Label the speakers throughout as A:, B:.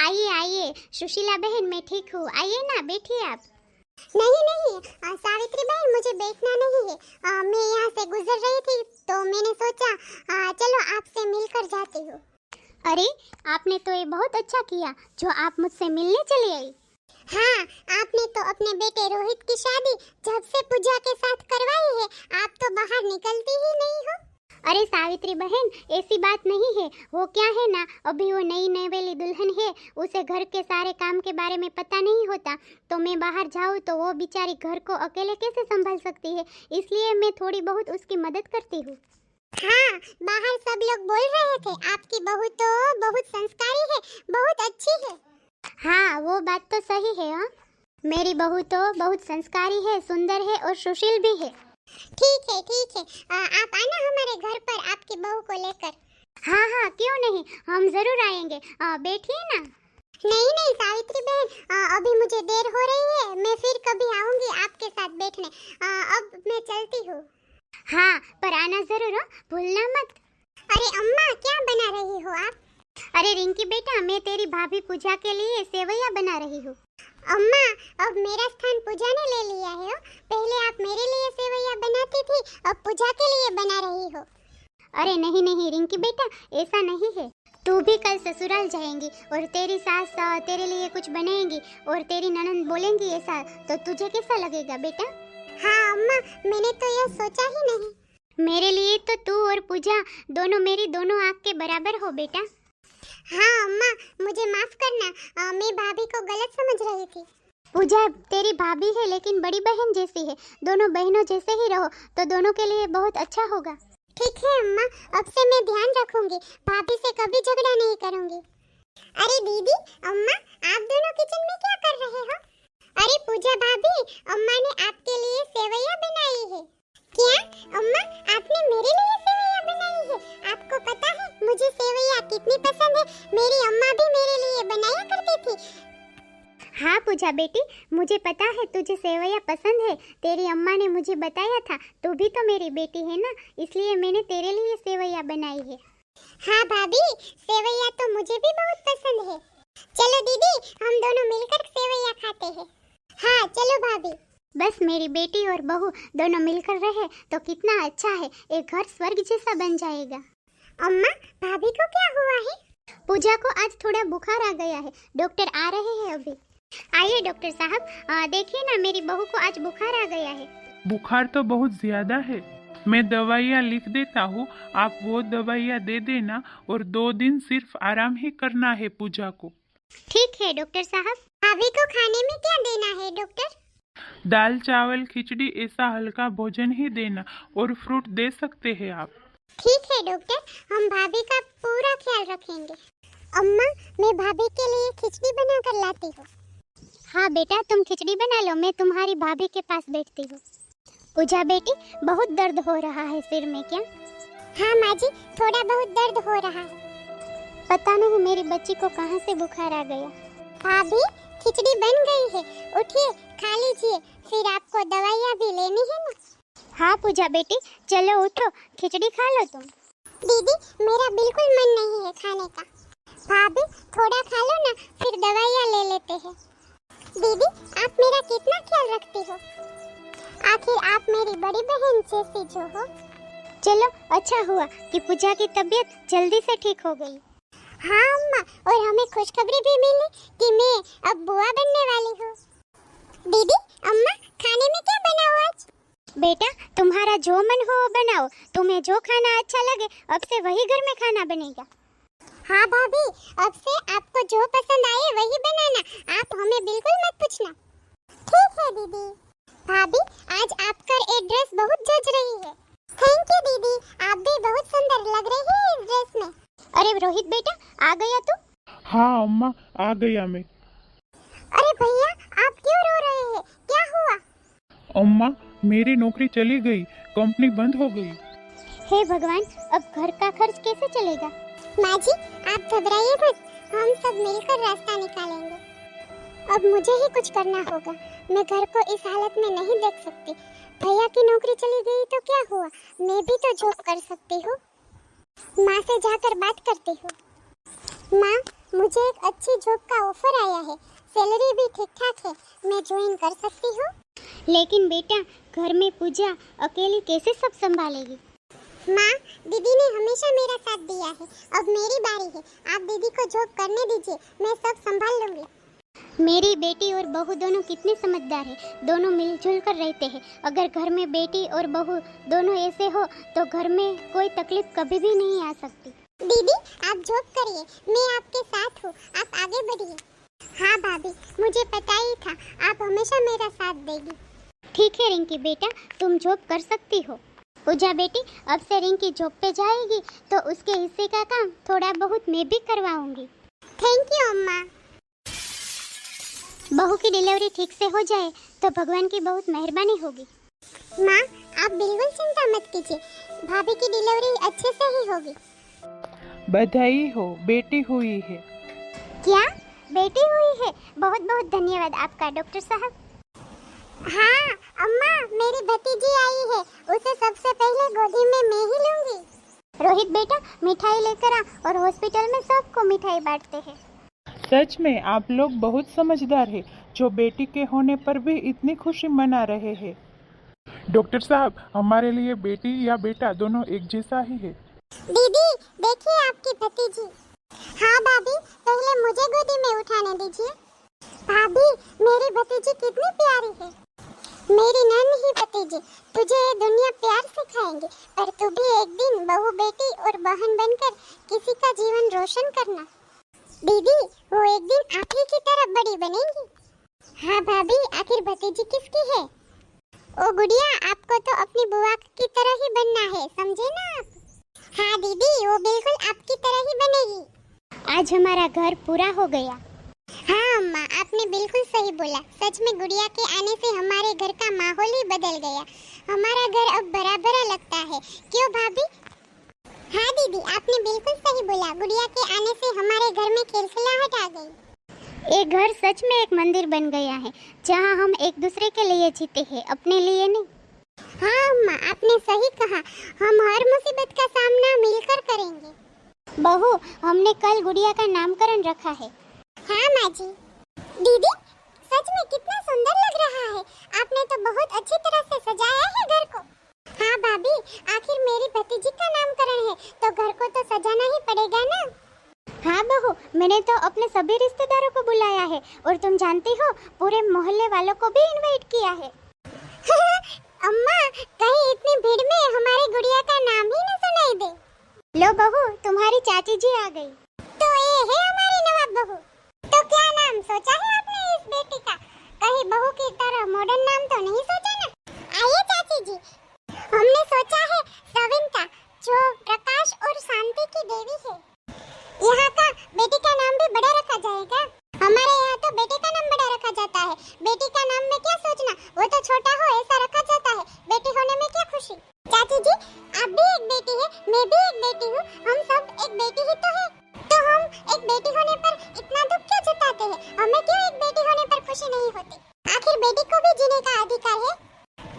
A: आइए आइए सुशीला बहन, मैं ठीक हूँ, आइए ना, बैठिए आप।
B: नहीं नहीं सावित्री बहन, मुझे बैठना नहीं है। मैं यहाँ से गुजर रही थी तो मैंने सोचा चलो आपसे मिलकर जाती हूँ।
A: अरे आपने तो ये बहुत अच्छा किया जो आप मुझसे मिलने चली आई।
B: हाँ, आपने तो अपने बेटे रोहित की शादी जब से पूजा के साथ करवाई है, आप तो बाहर निकलती ही नहीं हो।
A: अरे सावित्री बहन, ऐसी बात नहीं है। वो क्या है ना, अभी वो नई नवेली दुल्हन है, उसे घर के सारे काम के बारे में पता नहीं होता, तो मैं बाहर जाऊँ तो वो बेचारी घर को अकेले कैसे संभाल सकती है, इसलिए मैं थोड़ी बहुत उसकी मदद करती हूँ।
B: हाँ, बाहर सब लोग बोल रहे थे आपकी बहू तो बहुत संस्कारी है, बहुत अच्छी है।
A: हाँ, वो बात तो सही है। हाँ, मेरी बहू तो बहुत संस्कारी है, सुंदर है और सुशील भी है।
B: ठीक है ठीक है, आप आना हमारे घर पर आपकी बहू को लेकर।
A: हाँ हाँ, क्यों नहीं, हम जरूर आएंगे। बैठिए ना।
B: नहीं नहीं सावित्री बहन, अभी मुझे देर हो रही है, मैं फिर कभी आऊंगी आपके साथ बैठने। अब मैं चलती हूँ।
A: हाँ, पर आना जरूर, भूलना मत।
B: अरे अम्मा, क्या बना रही हो आप?
A: अरे रिंकी बेटा, मैं तेरी भाभी पूजा के लिए सेवैया बना रही हूँ।
B: अम्मा, अब मेरा स्थान पूजा ने ले लिया है। पहले आप मेरे लिए सेवैया बनाती थी, अब पूजा के लिए बना रही हो।
A: अरे नहीं नहीं रिंकी बेटा, ऐसा नहीं है। तू भी कल ससुराल जाएंगी और तेरी सास तेरे लिए कुछ बनाएंगी और तेरी ननद बोलेंगी ऐसा, तो तुझे कैसा लगेगा बेटा?
B: हाँ अम्मा, मैंने तो यह सोचा ही नहीं।
A: मेरे लिए तो तू और पूजा दोनों मेरी दोनों आँख के बराबर हो बेटा।
B: हाँ अम्मा, मुझे माफ करना, मैं भाभी को गलत समझ रही थी।
A: पूजा तेरी भाभी है लेकिन बड़ी बहन जैसी है, दोनों बहनों जैसे ही रहो तो दोनों के लिए बहुत अच्छा होगा।
B: ठीक है अम्मा, अब से मैं ध्यान रखूंगी, भाभी से कभी झगड़ा नहीं करूंगी। अरे दीदी, अम्मा, आप दोनों किचन में क्या कर रहे हो? अरे पूजा भाभी, अम्मा ने आपके लिए सेवैया बनाई है। क्या अम्मा, आपने मेरे लिए सेवैया बनाई है? आपको पता है मुझे सेवैया कितनी पसंद है, मेरी अम्मा भी मेरे लिए बनाया करती थी।
A: हाँ पूजा बेटी, मुझे पता है तुझे सेवैया पसंद है, तेरी अम्मा ने मुझे बताया था, तू भी तो मेरी बेटी है ना, इसलिए मैंने तेरे लिए सेवैया बनाई है।
B: हाँ भाभी, सेवैया तो मुझे भी बहुत पसंद है। चलो दीदी, हम दोनों मिलकर सेवैया खाते हैं। हाँ चलो भाभी।
A: बस मेरी बेटी और बहू दोनों मिलकर रहे तो कितना अच्छा है, एक घर स्वर्ग जैसा बन जाएगा।
B: अम्मा, भाभी को क्या हुआ है?
A: पूजा को आज थोड़ा बुखार आ गया है, डॉक्टर आ रहे हैं अभी। आइए डॉक्टर साहब, देखिए ना, मेरी बहू को आज बुखार आ गया है।
C: बुखार तो बहुत ज्यादा है, मैं दवाइयाँ लिख देता हूँ, आप वो दवाइयाँ दे देना और 2 दिन सिर्फ आराम ही करना है पूजा को।
A: ठीक है डॉक्टर साहब।
B: भाभी को खाने में क्या देना है डॉक्टर?
C: दाल चावल खिचड़ी ऐसा हल्का भोजन ही देना और फ्रूट दे सकते हैं आप।
B: ठीक है डॉक्टर, हम भाभी का पूरा ख्याल रखेंगे। अम्मा, मैं भाभी के लिए खिचड़ी बना कर लाती हूँ।
A: हाँ बेटा, तुम खिचड़ी बना लो, मैं तुम्हारी भाभी के पास बैठती हूँ। पूजा बेटी, बहुत दर्द हो रहा है सिर में क्या?
B: हाँ माँ जी, थोड़ा बहुत दर्द हो रहा है।
A: पता नहीं मेरी बच्ची को कहाँ से बुखार आ गया।
B: भाभी, खिचड़ी बन गई है, उठिए खा लीजिए, फिर आपको दवाइयाँ भी लेनी है ना।
A: हाँ पूजा बेटी, चलो उठो, खिचड़ी खा लो तुम।
B: दीदी, मेरा बिल्कुल मन नहीं है खाने का। भाभी, थोड़ा खा लो ना, फिर दवाइयाँ ले लेते हैं। दीदी, आप मेरा कितना ख्याल रखती हो, आखिर आप मेरी बड़ी बहन जैसी जो हो।
A: चलो, अच्छा हुआ कि पूजा की तबीयत जल्दी से ठीक हो गई।
B: हाँ अम्मा, और हमें खुशखबरी भी मिली कि मैं अब बुआ बनने वाली हूँ। दीदी, अम्मा, खाने में क्या बनाओ आज?
A: बेटा, तुम्हारा जो मन हो वो बनाओ, तुम्हें जो खाना अच्छा लगे अब से वही घर में खाना बनेगा।
B: हाँ भाभी, अब से आपको जो पसंद आए वही बनाना, आप हमें बिल्कुल मत पूछना। ठीक है दीदी। भाभी, आज आपका ये ड्रेस बहुत जच रही है। थैंक यू दीदी, आप भी बहुत सुंदर लग रही है इस ड्रेस में।
A: अरे रोहित बेटा, आ गया तू?
C: हाँ अम्मा, आ गया मैं।
B: अरे भैया, आप क्यों रो रहे हैं, क्या हुआ?
C: अम्मा, मेरी नौकरी चली गई, कंपनी बंद हो गई।
A: हे भगवान, अब घर का खर्च कैसे चलेगा?
B: माँ जी, आप घबराइए मत, हम सब मिलकर रास्ता निकालेंगे। अब मुझे ही कुछ करना होगा, मैं घर को इस हालत में नहीं देख सकती। भैया की नौकरी चली गई तो क्या हुआ, मैं भी तो जॉब कर सकती हूँ। माँ से जाकर बात करती हूँ। माँ, मुझे एक अच्छी जॉब का ऑफर आया है, सैलरी भी ठीक ठाक है, मैं ज्वाइन कर सकती हूँ।
A: लेकिन बेटा, घर में पूजा अकेली कैसे सब संभालेगी?
B: माँ, दीदी ने हमेशा मेरा साथ दिया है, अब मेरी बारी है, आप दीदी को जॉब करने दीजिए, मैं सब संभाल लूँगी।
A: मेरी बेटी और बहू दोनों कितने समझदार हैं, दोनों मिलजुल कर रहते हैं। अगर घर में बेटी और बहू दोनों ऐसे हो तो घर में कोई तकलीफ कभी भी नहीं आ सकती।
B: दीदी, आप जॉब करिए, मैं आपके साथ हूँ, आप आगे बढ़िए। हाँ भाभी, मुझे पता ही था, आप हमेशा मेरा साथ देगी।
A: ठीक है रिंकी बेटा, तुम जॉब कर सकती हो। पूजा बेटी, अब से रिंकी जॉब पे जाएगी तो उसके हिस्से का काम थोड़ा बहुत मैं भी करवाऊंगी।
B: थैंक यू अम्मा।
A: बहू की डिलीवरी ठीक से हो जाए तो भगवान की बहुत मेहरबानी होगी।
B: माँ, आप बिल्कुल चिंता मत कीजिए, भाभी की डिलीवरी अच्छे से ही होगी।
C: बधाई हो, बेटी हुई है।
A: क्या बेटी हुई है? बहुत बहुत धन्यवाद आपका डॉक्टर साहब।
B: हाँ अम्मा, मेरी भतीजी आई है, उसे सबसे पहले गोदी में मैं ही लूंगी।
A: रोहित बेटा, मिठाई लेकर आ और हॉस्पिटल में सबको मिठाई बांटते हैं।
C: सच में आप लोग बहुत समझदार हैं, जो बेटी के होने पर भी इतनी खुशी मना रहे हैं। डॉक्टर साहब, हमारे लिए बेटी या बेटा दोनों एक जैसा ही है।
B: दीदी, देखिए आपकी भतीजी। हाँ भाभी, पहले मुझे गोदी में उठाने दीजिए। भाभी, मेरी भतीजी कितनी प्यारी है। मेरी नन्ही ही भतीजी, तुझे ये दुनिया प्यार सिखाएंगे, पर तू भी एक दिन बहू बेटी और बहन बनकर किसी का जीवन रोशन करना। दीदी, वो एक दिन आप ही की तरह बड़ी बनेंगी। हाँ भाभी, आखिर भतीजी किसकी है? ओ गुड़िया, आपको तो अपनी बुआ की तरह ही बनना है, समझे ना आप? हाँ दीदी, वो बिल्कुल आपकी तरह ही बनेगी।
A: आज हमारा घर पूरा हो गया।
B: हाँ अम्मा, आपने बिल्कुल सही बोला, सच में गुड़िया के आने से हमारे घर का माहौल ही बदल गया, हमारा घर अब भरा भरा लगता है, क्यों भाभी? हाँ दीदी, आपने बिल्कुल सही बोला, गुड़िया के आने से हमारे घर में खिलखिलाहट आ गई।
A: ये घर सच में एक मंदिर बन गया है, जहाँ हम एक दूसरे के लिए जीते हैं, अपने लिए नहीं।
B: हाँ अम्मा, आपने सही कहा, हम हर मुसीबत का सामना मिलकर करेंगे।
A: बहू, हमने कल गुड़िया का नामकरण रखा है।
B: हाँ माँ जी। दीदी, सच में कितना सुंदर लग रहा है, आपने तो बहुत अच्छी तरह से सजाया है घर को। हाँ भाभी, आखिर मेरी भतीजी का नामकरण है तो घर को तो सजाना ही पड़ेगा ना।
A: हाँ बहू, मैंने तो अपने सभी रिश्तेदारों को बुलाया है और तुम जानती हो, पूरे मोहल्ले वालों को भी इनवाइट किया है।
B: अम्मा, कहीं इतनी भीड़ में हमारी गुड़िया का नाम ही न सुनाई दे।
A: लो बहू, तुम्हारी चाची जी आ गई।
B: तो ये है हमारी नवाब बहू। तो क्या नाम सोचा है आपने इस बेटी का? कहीं बहू की तरह मॉडर्न नाम तो नहीं सोचा ना? आइए चाची जी, हमने सोचा है सविंता, जो प्रकाश और शांति की देवी है। यहाँ का बेटी का नाम भी बड़ा रखा जाएगा। हमारे यहाँ तो बेटे का नाम बड़ा रखा जाता है, बेटी का नाम में क्या सोचना, वो तो छोटा हो ऐसा रखा जाता है, बेटी होने में क्या खुशी। चाची जी, आप भी एक बेटी है, मैं भी एक बेटी हूँ, हम सब एक बेटी ही तो है, तो हम एक बेटी होने पर इतना दुख क्यों जताते हैं? हमें क्यों एक बेटी होने पर खुशी नहीं होती? आखिर बेटी को भी जीने का अधिकार है।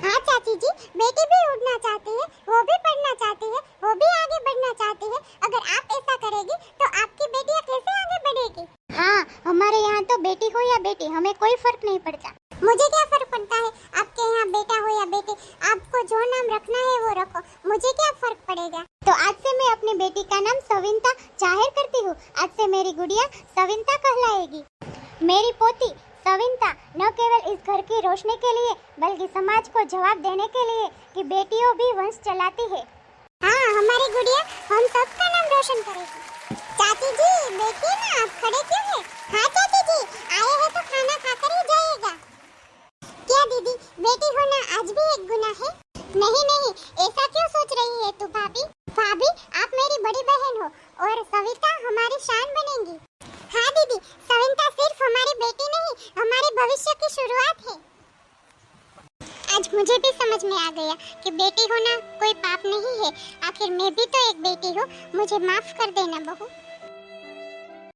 B: हाँ चाची जी, बेटी भी उड़ना चाहती है, वो भी पढ़ना चाहती है, वो भी आगे बढ़ना चाहती है। अगर आप ऐसा करेगी तो आपकी बेटियाँ कैसे आगे बढ़ेगी?
A: हाँ, हमारे यहाँ तो बेटी हो या बेटी, हमें कोई फर्क नहीं पड़ता।
B: मुझे क्या फर्क पड़ता है आपके यहाँ बेटा हो या बेटी, आपको जो नाम रखना है वो रखो, मुझे क्या फर्क पड़ेगा।
A: तो आज से मैं अपनी बेटी का नाम सविंता जाहिर करती हूँ। आज से मेरी गुड़िया सविंता कहलाएगी। मेरी पोती सविंता न केवल इस घर की रोशनी के लिए बल्कि समाज को जवाब देने के लिए कि बेटियों भी वंश चलाती है।
B: हाँ, हमारी गुड़िया हम सबका नाम रोशन करेगी। चाची जी, देखिए ना, आप खड़े क्यों हैं? हाँ चाची जी, आए हैं तो खाना खाकर ही जाइएगा। क्या दीदी, बेटी होना आज भी एक गुनाह है? नहीं नहीं, ऐसा क्यों सोच रही है तू भाभी? भाभी, आप मेरी बड़ी बहन हो और सविता हमारी शान बनेगी। हाँ दीदी, सविता सिर्फ हमारी बेटी नहीं, हमारे भविष्य की शुरुआत है। आज मुझे भी समझ में आ गया कि बेटी होना कोई पाप नहीं है। आखिर मैं भी तो एक बेटी हूँ, मुझे माफ कर देना बहू।